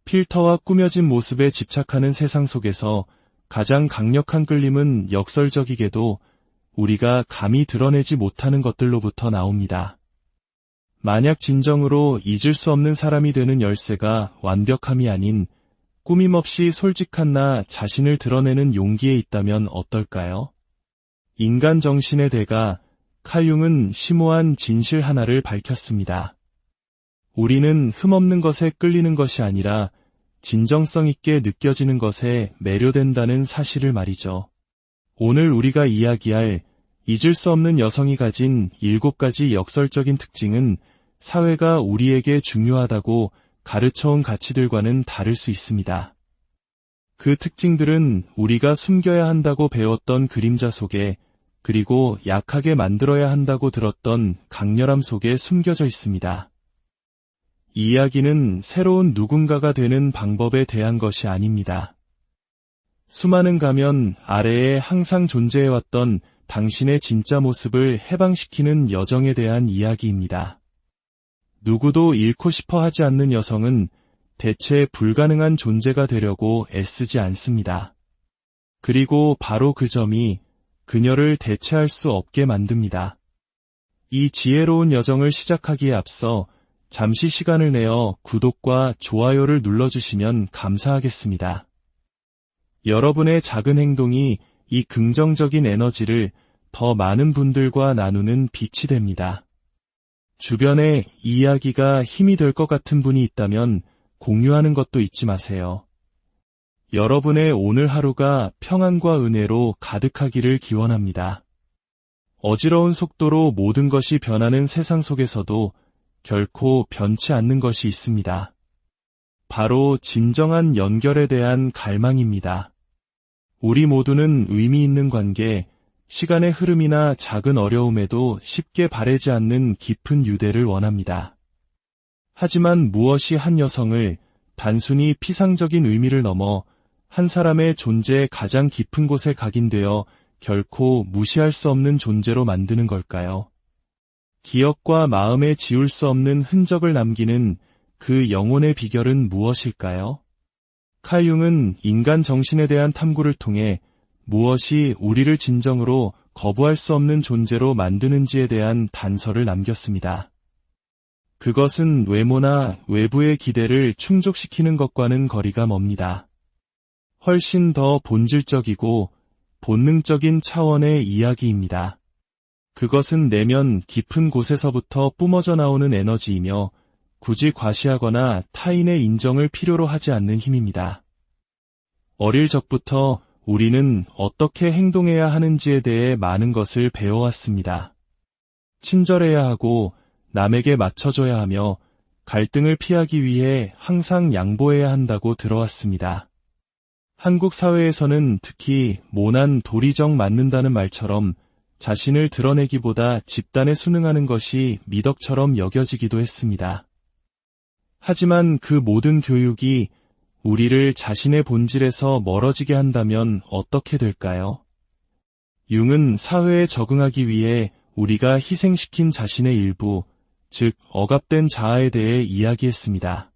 필터와 꾸며진 모습에 집착하는 세상 속에서 가장 강력한 끌림은 역설적이게도 우리가 감히 드러내지 못하는 것들로부터 나옵니다. 만약 진정으로 잊을 수 없는 사람이 되는 열쇠가 완벽함이 아닌 꾸밈없이 솔직한 나 자신을 드러내는 용기에 있다면 어떨까요? 인간 정신의 대가 칼 융은 심오한 진실 하나를 밝혔습니다. 우리는 흠없는 것에 끌리는 것이 아니라 진정성 있게 느껴지는 것에 매료된다는 사실을 말이죠. 오늘 우리가 이야기할 잊을 수 없는 여성이 가진 7가지 역설적인 특징은 사회가 우리에게 중요하다고 가르쳐온 가치들과는 다를 수 있습니다. 그 특징들은 우리가 숨겨야 한다고 배웠던 그림자 속에, 그리고 약하게 만들어야 한다고 들었던 강렬함 속에 숨겨져 있습니다. 이 이야기는 새로운 누군가가 되는 방법에 대한 것이 아닙니다. 수많은 가면 아래에 항상 존재해왔던 당신의 진짜 모습을 해방시키는 여정에 대한 이야기입니다. 누구도 잃고 싶어 하지 않는 여성은 대체 불가능한 존재가 되려고 애쓰지 않습니다. 그리고 바로 그 점이 그녀를 대체할 수 없게 만듭니다. 이 지혜로운 여정을 시작하기에 앞서 잠시 시간을 내어 구독과 좋아요를 눌러주시면 감사하겠습니다. 여러분의 작은 행동이 이 긍정적인 에너지를 더 많은 분들과 나누는 빛이 됩니다. 주변에 이 이야기가 힘이 될 것 같은 분이 있다면 공유하는 것도 잊지 마세요. 여러분의 오늘 하루가 평안과 은혜로 가득하기를 기원합니다. 어지러운 속도로 모든 것이 변하는 세상 속에서도 결코 변치 않는 것이 있습니다. 바로 진정한 연결에 대한 갈망입니다. 우리 모두는 의미 있는 관계, 시간의 흐름이나 작은 어려움에도 쉽게 바래지 않는 깊은 유대를 원합니다. 하지만 무엇이 한 여성을 단순히 피상적인 의미를 넘어 한 사람의 존재의 가장 깊은 곳에 각인되어 결코 무시할 수 없는 존재로 만드는 걸까요? 기억과 마음에 지울 수 없는 흔적을 남기는 그 영혼의 비결은 무엇일까요? 칼 융은 인간 정신에 대한 탐구를 통해 무엇이 우리를 진정으로 거부할 수 없는 존재로 만드는지에 대한 단서를 남겼습니다. 그것은 외모나 외부의 기대를 충족시키는 것과는 거리가 멉니다. 훨씬 더 본질적이고 본능적인 차원의 이야기입니다. 그것은 내면 깊은 곳에서부터 뿜어져 나오는 에너지이며 굳이 과시하거나 타인의 인정을 필요로 하지 않는 힘입니다. 어릴 적부터 우리는 어떻게 행동해야 하는지에 대해 많은 것을 배워왔습니다. 친절해야 하고 남에게 맞춰줘야 하며 갈등을 피하기 위해 항상 양보해야 한다고 들어왔습니다. 한국 사회에서는 특히 모난 도리정 맞는다는 말처럼 자신을 드러내기보다 집단에 순응하는 것이 미덕처럼 여겨지기도 했습니다. 하지만 그 모든 교육이 우리를 자신의 본질에서 멀어지게 한다면 어떻게 될까요? 융은 사회에 적응하기 위해 우리가 희생시킨 자신의 일부, 즉 억압된 자아에 대해 이야기했습니다.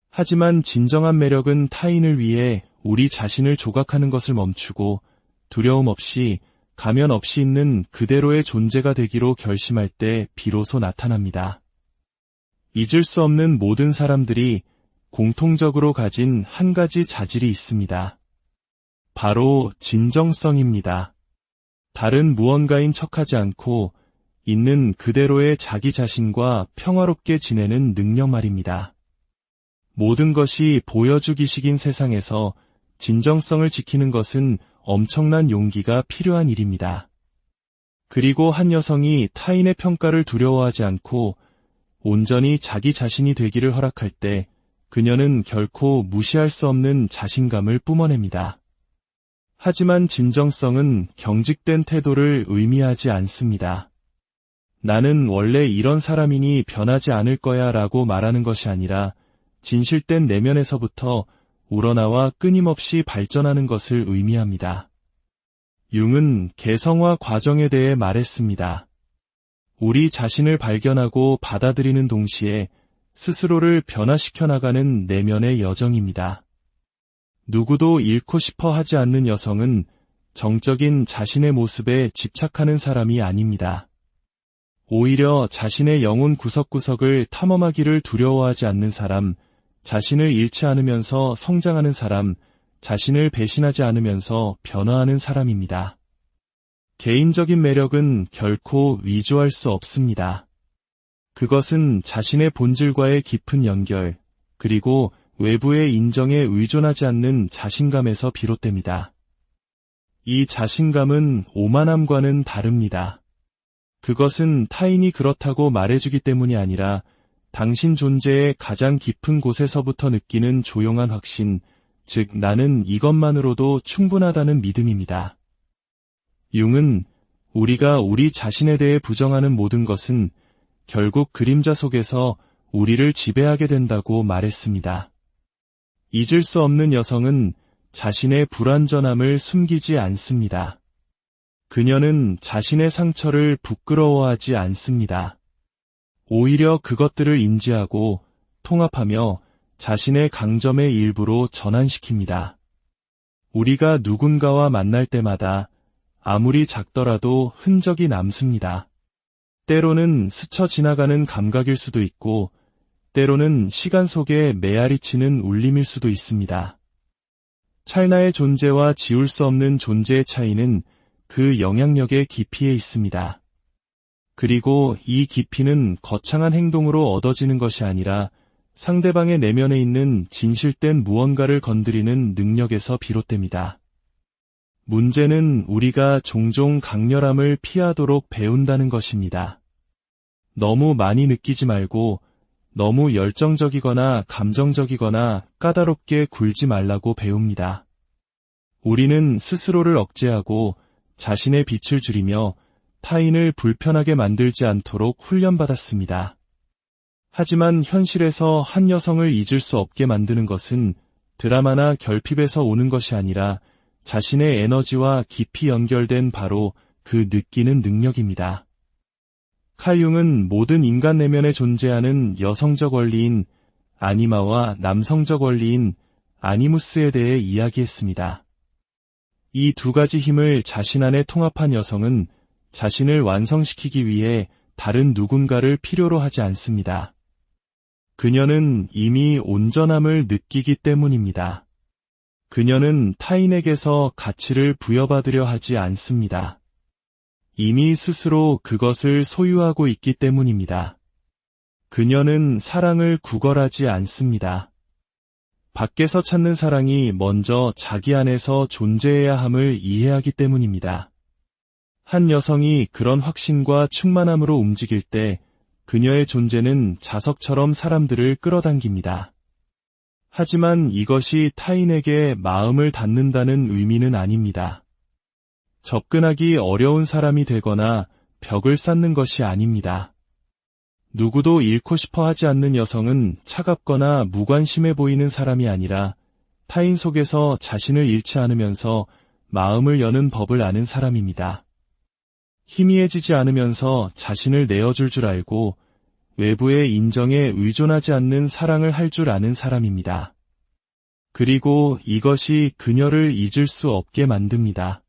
하지만 진정한 매력은 타인을 위해 우리 자신을 조각하는 것을 멈추고 두려움 없이 가면 없이 있는 그대로의 존재가 되기로 결심할 때 비로소 나타납니다. 잊을 수 없는 모든 사람들이 공통적으로 가진 한 가지 자질이 있습니다. 바로 진정성입니다. 다른 무언가인 척하지 않고 있는 그대로의 자기 자신과 평화롭게 지내는 능력 말입니다. 모든 것이 보여주기식인 세상에서 진정성을 지키는 것은 엄청난 용기가 필요한 일입니다. 그리고 한 여성이 타인의 평가를 두려워하지 않고 온전히 자기 자신이 되기를 허락할 때 그녀는 결코 무시할 수 없는 자신감을 뿜어냅니다. 하지만 진정성은 경직된 태도를 의미하지 않습니다. 나는 원래 이런 사람이니 변하지 않을 거야 라고 말하는 것이 아니라 진실된 내면에서부터 우러나와 끊임없이 발전하는 것을 의미합니다. 융은 개성화 과정에 대해 말했습니다. 우리 자신을 발견하고 받아들이는 동시에 스스로를 변화시켜 나가는 내면의 여정입니다. 누구도 잃고 싶어 하지 않는 여성은 정적인 자신의 모습에 집착하는 사람이 아닙니다. 오히려 자신의 영혼 구석구석을 탐험하기를 두려워하지 않는 사람, 자신을 잃지 않으면서 성장하는 사람, 자신을 배신하지 않으면서 변화하는 사람입니다. 개인적인 매력은 결코 위조할 수 없습니다. 그것은 자신의 본질과의 깊은 연결, 그리고 외부의 인정에 의존하지 않는 자신감에서 비롯됩니다. 이 자신감은 오만함과는 다릅니다. 그것은 타인이 그렇다고 말해주기 때문이 아니라 당신 존재의 가장 깊은 곳에서부터 느끼는 조용한 확신, 즉 나는 이것만으로도 충분하다는 믿음입니다. 융은 우리가 우리 자신에 대해 부정하는 모든 것은 결국 그림자 속에서 우리를 지배하게 된다고 말했습니다. 잊을 수 없는 여성은 자신의 불완전함을 숨기지 않습니다. 그녀는 자신의 상처를 부끄러워하지 않습니다. 오히려 그것들을 인지하고 통합하며 자신의 강점의 일부로 전환시킵니다. 우리가 누군가와 만날 때마다 아무리 작더라도 흔적이 남습니다. 때로는 스쳐 지나가는 감각일 수도 있고, 때로는 시간 속에 메아리치는 울림일 수도 있습니다. 찰나의 존재와 지울 수 없는 존재의 차이는 그 영향력의 깊이에 있습니다. 그리고 이 깊이는 거창한 행동으로 얻어지는 것이 아니라 상대방의 내면에 있는 진실된 무언가를 건드리는 능력에서 비롯됩니다. 문제는 우리가 종종 강렬함을 피하도록 배운다는 것입니다. 너무 많이 느끼지 말고 너무 열정적이거나 감정적이거나 까다롭게 굴지 말라고 배웁니다. 우리는 스스로를 억제하고 자신의 빛을 줄이며 타인을 불편하게 만들지 않도록 훈련받았습니다. 하지만 현실에서 한 여성을 잊을 수 없게 만드는 것은 드라마나 결핍에서 오는 것이 아니라 자신의 에너지와 깊이 연결된 바로 그 느끼는 능력입니다. 칼 융은 모든 인간 내면에 존재하는 여성적 원리인 아니마와 남성적 원리인 아니무스에 대해 이야기했습니다. 이 두 가지 힘을 자신 안에 통합한 여성은 자신을 완성시키기 위해 다른 누군가를 필요로 하지 않습니다. 그녀는 이미 온전함을 느끼기 때문입니다. 그녀는 타인에게서 가치를 부여받으려 하지 않습니다. 이미 스스로 그것을 소유하고 있기 때문입니다. 그녀는 사랑을 구걸하지 않습니다. 밖에서 찾는 사랑이 먼저 자기 안에서 존재해야 함을 이해하기 때문입니다. 한 여성이 그런 확신과 충만함으로 움직일 때 그녀의 존재는 자석처럼 사람들을 끌어당깁니다. 하지만 이것이 타인에게 마음을 닫는다는 의미는 아닙니다. 접근하기 어려운 사람이 되거나 벽을 쌓는 것이 아닙니다. 누구도 잃고 싶어 하지 않는 여성은 차갑거나 무관심해 보이는 사람이 아니라 타인 속에서 자신을 잃지 않으면서 마음을 여는 법을 아는 사람입니다. 희미해지지 않으면서 자신을 내어줄 줄 알고 외부의 인정에 의존하지 않는 사랑을 할 줄 아는 사람입니다. 그리고 이것이 그녀를 잊을 수 없게 만듭니다.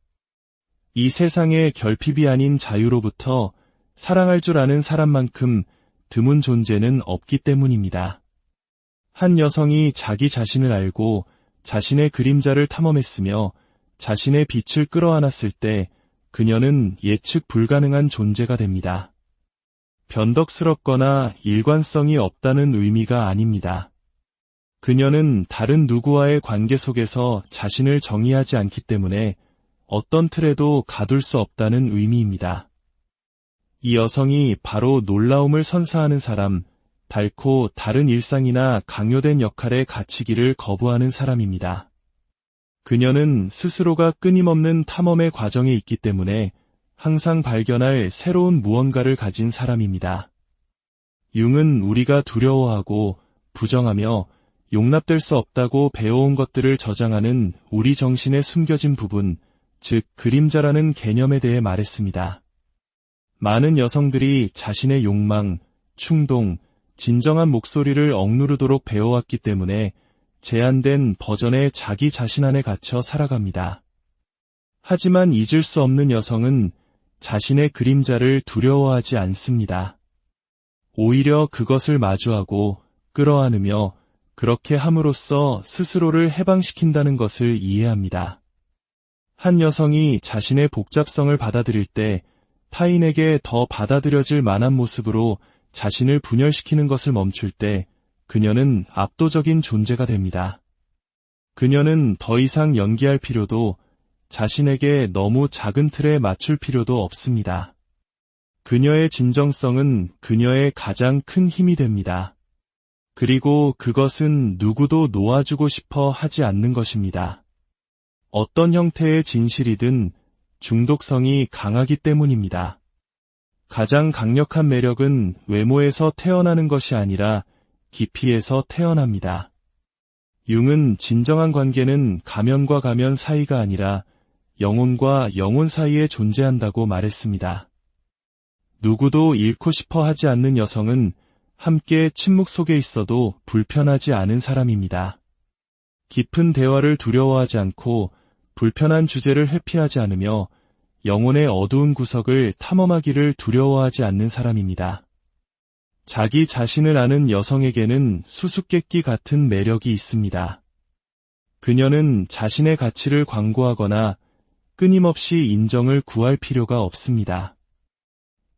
이 세상의 결핍이 아닌 자유로부터 사랑할 줄 아는 사람만큼 드문 존재는 없기 때문입니다. 한 여성이 자기 자신을 알고 자신의 그림자를 탐험했으며 자신의 빛을 끌어안았을 때 그녀는 예측 불가능한 존재가 됩니다. 변덕스럽거나 일관성이 없다는 의미가 아닙니다. 그녀는 다른 누구와의 관계 속에서 자신을 정의하지 않기 때문에 어떤 틀에도 가둘 수 없다는 의미입니다. 이 여성이 바로 놀라움을 선사하는 사람, 달코 다른 일상이나 강요된 역할에 갇히기를 거부하는 사람입니다. 그녀는 스스로가 끊임없는 탐험의 과정에 있기 때문에 항상 발견할 새로운 무언가를 가진 사람입니다. 융은 우리가 두려워하고 부정하며 용납될 수 없다고 배워온 것들을 저장하는 우리 정신의 숨겨진 부분, 즉 그림자라는 개념에 대해 말했습니다. 많은 여성들이 자신의 욕망, 충동, 진정한 목소리를 억누르도록 배워왔기 때문에 제한된 버전의 자기 자신 안에 갇혀 살아갑니다. 하지만 잊을 수 없는 여성은 자신의 그림자를 두려워하지 않습니다. 오히려 그것을 마주하고 끌어안으며 그렇게 함으로써 스스로를 해방시킨다는 것을 이해합니다. 한 여성이 자신의 복잡성을 받아들일 때 타인에게 더 받아들여질 만한 모습으로 자신을 분열시키는 것을 멈출 때 그녀는 압도적인 존재가 됩니다. 그녀는 더 이상 연기할 필요도 자신에게 너무 작은 틀에 맞출 필요도 없습니다. 그녀의 진정성은 그녀의 가장 큰 힘이 됩니다. 그리고 그것은 누구도 놓아주고 싶어 하지 않는 것입니다. 어떤 형태의 진실이든 중독성이 강하기 때문입니다. 가장 강력한 매력은 외모에서 태어나는 것이 아니라 깊이에서 태어납니다. 융은 진정한 관계는 가면과 가면 사이가 아니라 영혼과 영혼 사이에 존재한다고 말했습니다. 누구도 잃고 싶어 하지 않는 여성은 함께 침묵 속에 있어도 불편하지 않은 사람입니다. 깊은 대화를 두려워하지 않고 불편한 주제를 회피하지 않으며 영혼의 어두운 구석을 탐험하기를 두려워하지 않는 사람입니다. 자기 자신을 아는 여성에게는 수수께끼 같은 매력이 있습니다. 그녀는 자신의 가치를 광고하거나 끊임없이 인정을 구할 필요가 없습니다.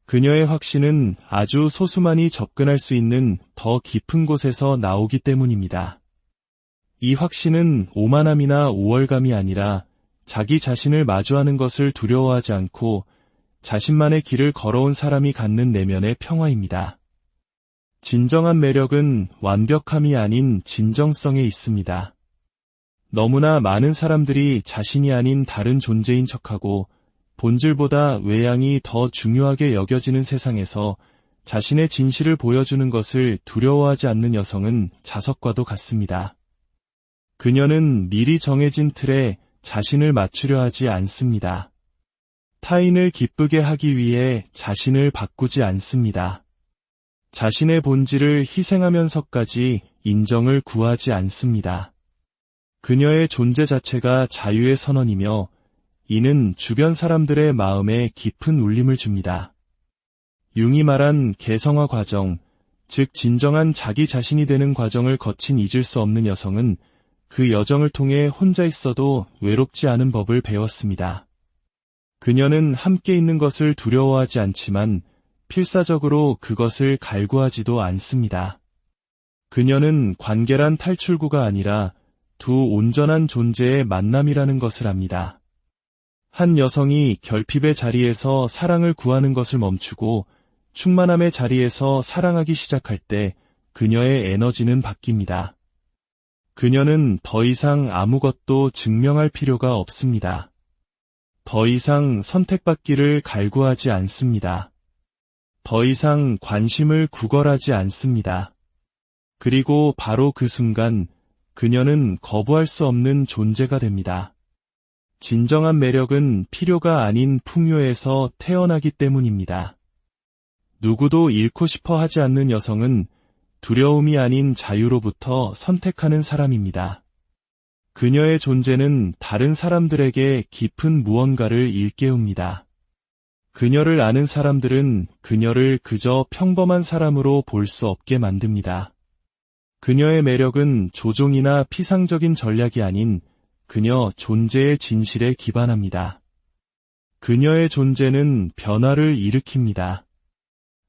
그녀의 확신은 아주 소수만이 접근할 수 있는 더 깊은 곳에서 나오기 때문입니다. 이 확신은 오만함이나 우월감이 아니라 자기 자신을 마주하는 것을 두려워하지 않고 자신만의 길을 걸어온 사람이 갖는 내면의 평화입니다. 진정한 매력은 완벽함이 아닌 진정성에 있습니다. 너무나 많은 사람들이 자신이 아닌 다른 존재인 척하고 본질보다 외양이 더 중요하게 여겨지는 세상에서 자신의 진실을 보여주는 것을 두려워하지 않는 여성은 자석과도 같습니다. 그녀는 미리 정해진 틀에 자신을 맞추려 하지 않습니다. 타인을 기쁘게 하기 위해 자신을 바꾸지 않습니다. 자신의 본질을 희생하면서까지 인정을 구하지 않습니다. 그녀의 존재 자체가 자유의 선언이며 이는 주변 사람들의 마음에 깊은 울림을 줍니다. 융이 말한 개성화 과정, 즉 진정한 자기 자신이 되는 과정을 거친 잊을 수 없는 여성은 그 여정을 통해 혼자 있어도 외롭지 않은 법을 배웠습니다. 그녀는 함께 있는 것을 두려워하지 않지만 필사적으로 그것을 갈구하지도 않습니다. 그녀는 관계란 탈출구가 아니라 두 온전한 존재의 만남이라는 것을 압니다. 한 여성이 결핍의 자리에서 사랑을 구하는 것을 멈추고 충만함의 자리에서 사랑하기 시작할 때 그녀의 에너지는 바뀝니다. 그녀는 더 이상 아무것도 증명할 필요가 없습니다. 더 이상 선택받기를 갈구하지 않습니다. 더 이상 관심을 구걸하지 않습니다. 그리고 바로 그 순간 그녀는 거부할 수 없는 존재가 됩니다. 진정한 매력은 필요가 아닌 풍요에서 태어나기 때문입니다. 누구도 잃고 싶어 하지 않는 여성은 두려움이 아닌 자유로부터 선택하는 사람입니다. 그녀의 존재는 다른 사람들에게 깊은 무언가를 일깨웁니다. 그녀를 아는 사람들은 그녀를 그저 평범한 사람으로 볼 수 없게 만듭니다. 그녀의 매력은 조종이나 피상적인 전략이 아닌 그녀 존재의 진실에 기반합니다. 그녀의 존재는 변화를 일으킵니다.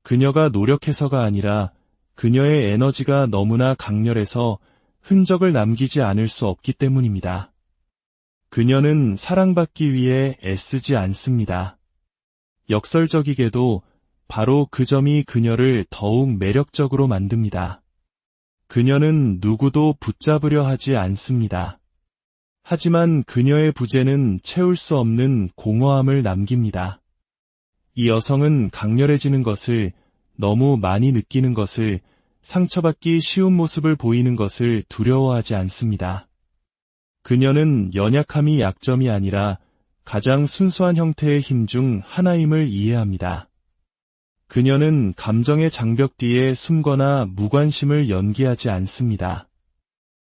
그녀가 노력해서가 아니라 그녀의 에너지가 너무나 강렬해서 흔적을 남기지 않을 수 없기 때문입니다. 그녀는 사랑받기 위해 애쓰지 않습니다. 역설적이게도 바로 그 점이 그녀를 더욱 매력적으로 만듭니다. 그녀는 누구도 붙잡으려 하지 않습니다. 하지만 그녀의 부재는 채울 수 없는 공허함을 남깁니다. 이 여성은 강렬해지는 것을, 너무 많이 느끼는 것을, 상처받기 쉬운 모습을 보이는 것을 두려워하지 않습니다. 그녀는 연약함이 약점이 아니라 가장 순수한 형태의 힘 중 하나임을 이해합니다. 그녀는 감정의 장벽 뒤에 숨거나 무관심을 연기하지 않습니다.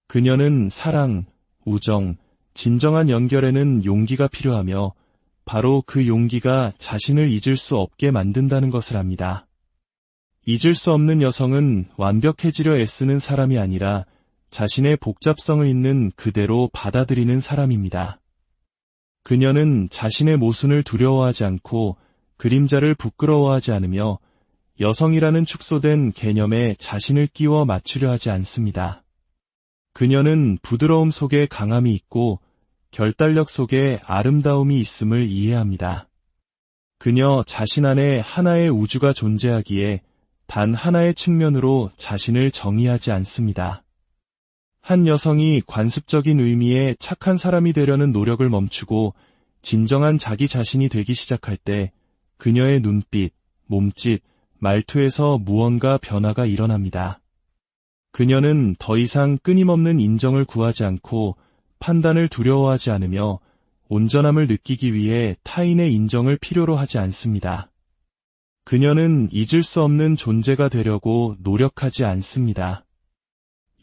그녀는 사랑, 우정, 진정한 연결에는 용기가 필요하며 바로 그 용기가 자신을 잊을 수 없게 만든다는 것을 압니다. 잊을 수 없는 여성은 완벽해지려 애쓰는 사람이 아니라 자신의 복잡성을 있는 그대로 받아들이는 사람입니다. 그녀는 자신의 모순을 두려워하지 않고 그림자를 부끄러워하지 않으며 여성이라는 축소된 개념에 자신을 끼워 맞추려 하지 않습니다. 그녀는 부드러움 속에 강함이 있고 결단력 속에 아름다움이 있음을 이해합니다. 그녀 자신 안에 하나의 우주가 존재하기에 단 하나의 측면으로 자신을 정의하지 않습니다. 한 여성이 관습적인 의미의 착한 사람이 되려는 노력을 멈추고 진정한 자기 자신이 되기 시작할 때 그녀의 눈빛, 몸짓, 말투에서 무언가 변화가 일어납니다. 그녀는 더 이상 끊임없는 인정을 구하지 않고 판단을 두려워하지 않으며 온전함을 느끼기 위해 타인의 인정을 필요로 하지 않습니다. 그녀는 잊을 수 없는 존재가 되려고 노력하지 않습니다.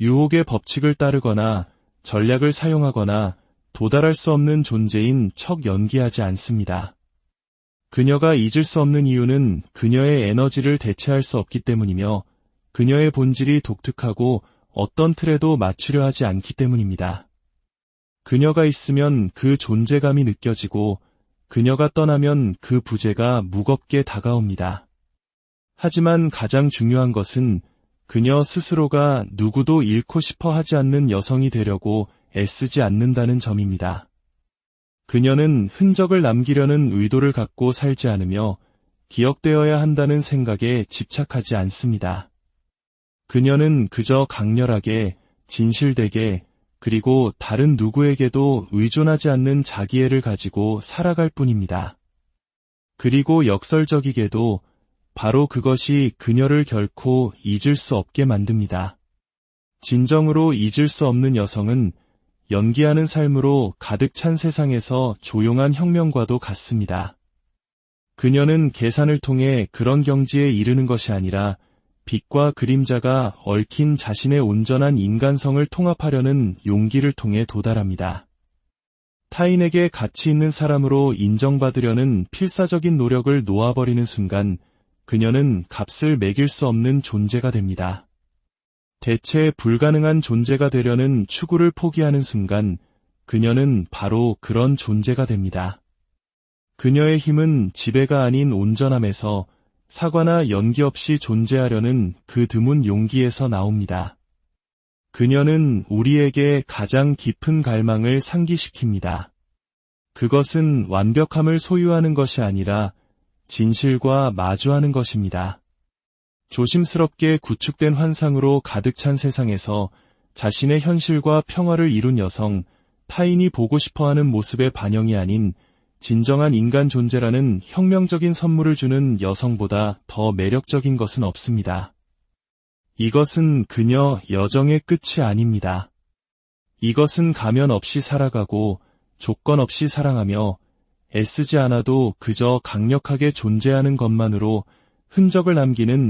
유혹의 법칙을 따르거나 전략을 사용하거나 도달할 수 없는 존재인 척 연기하지 않습니다. 그녀가 잊을 수 없는 이유는 그녀의 에너지를 대체할 수 없기 때문이며 그녀의 본질이 독특하고 어떤 틀에도 맞추려 하지 않기 때문입니다. 그녀가 있으면 그 존재감이 느껴지고 그녀가 떠나면 그 부재가 무겁게 다가옵니다. 하지만 가장 중요한 것은 그녀 스스로가 누구도 잃고 싶어 하지 않는 여성이 되려고 애쓰지 않는다는 점입니다. 그녀는 흔적을 남기려는 의도를 갖고 살지 않으며 기억되어야 한다는 생각에 집착하지 않습니다. 그녀는 그저 강렬하게, 진실되게, 그리고 다른 누구에게도 의존하지 않는 자기애를 가지고 살아갈 뿐입니다. 그리고 역설적이게도 바로 그것이 그녀를 결코 잊을 수 없게 만듭니다. 진정으로 잊을 수 없는 여성은 연기하는 삶으로 가득 찬 세상에서 조용한 혁명과도 같습니다. 그녀는 계산을 통해 그런 경지에 이르는 것이 아니라 빛과 그림자가 얽힌 자신의 온전한 인간성을 통합하려는 용기를 통해 도달합니다. 타인에게 가치 있는 사람으로 인정받으려는 필사적인 노력을 놓아버리는 순간 그녀는 값을 매길 수 없는 존재가 됩니다. 대체 불가능한 존재가 되려는 추구를 포기하는 순간 그녀는 바로 그런 존재가 됩니다. 그녀의 힘은 지배가 아닌 온전함에서 사과나 연기 없이 존재하려는 그 드문 용기에서 나옵니다. 그녀는 우리에게 가장 깊은 갈망을 상기시킵니다. 그것은 완벽함을 소유하는 것이 아니라 진실과 마주하는 것입니다. 조심스럽게 구축된 환상으로 가득 찬 세상에서 자신의 현실과 평화를 이룬 여성, 타인이 보고 싶어하는 모습의 반영이 아닌 진정한 인간 존재라는 혁명적인 선물을 주는 여성보다 더 매력적인 것은 없습니다. 이것은 그녀 여정의 끝이 아닙니다. 이것은 가면 없이 살아가고 조건 없이 사랑하며 애쓰지 않아도 그저 강력하게 존재하는 것만으로 흔적을 남기는